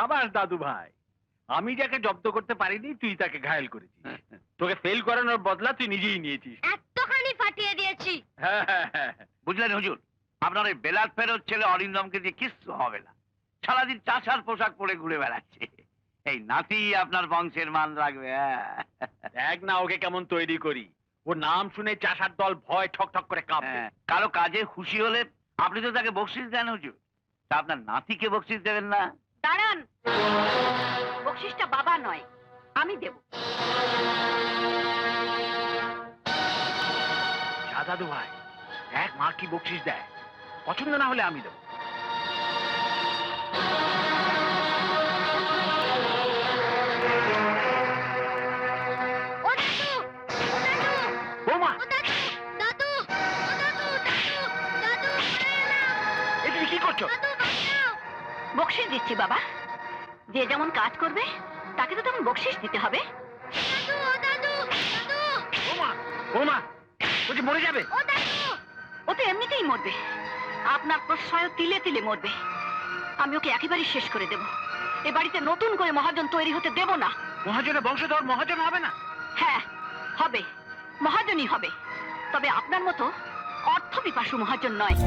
সাবাস দাদু ভাই, আমি যাকে জব্দ করতে পারিনি তুই তাকে ঘায়েল করেছিস। তোকে ফেল করানোর বদলা তুই নিজেই নিয়েছিস। এতখানি ফাটিয়ে দিয়েছি। হ্যাঁ, হ্যাঁ, হ্যাঁ। বুঝলেন হুজুর, আপনার ওই বেলাত ফেরত ছেলে অরিন্দমকে দিয়ে কিচ্ছু হবে না। সারাদিন চাষার পোশাক পরে ঘুরে বেড়াচ্ছে। এই নাতি আপনার বংশের মান রাখবে। দেখ না ওকে কেমন তৈরি করি। ওর নাম শুনে চাষার দল ভয় ঠক ঠক করে কাঁপবে। কারো কাজে খুশি হলে আপনি তো তাকে বকশিস দেন হুজুর, তা আপনার নাতিকে বকশিস দেবেন না? দাঁড়ান, বকশিসটা বাবা নয়, আমি দেব। যা দাদু ভাই, দেখ মা কি বকশিস দেয়। পছন্দ না হলে আমি দেবো। ও দাদু, ও দাদু, বৌমা, ও দাদু, দাদু, ও দাদু, দাদু, দাদু, পড়ে গেলাম। এ তুমি কি করছো? দাদু, বাঁচাও। বকশিস দিচ্ছি বাবা, যে যেমন কাজ করবে তাকে তো তেমন বকশিস দিতে হবে। দাদু, ও দাদু, দাদু, বৌমা, বৌমা, বলছি মরে যাবে। ও দাদু, ও তো এমনিতেই মরবে। আপনার প্রশ্রয় তিলে তিলে মরবে। আমি ওকে একেবারে শেষ করে দেব। এ বাড়িতে নতুন করে মহাজন তৈরি হতে দেব না। মহাজনের বংশধর মহাজন হবে না? হ্যাঁ, হবে, মহাজনই হবে। তবে আপনার মতো অর্থ পিপাসু মহাজন নয়।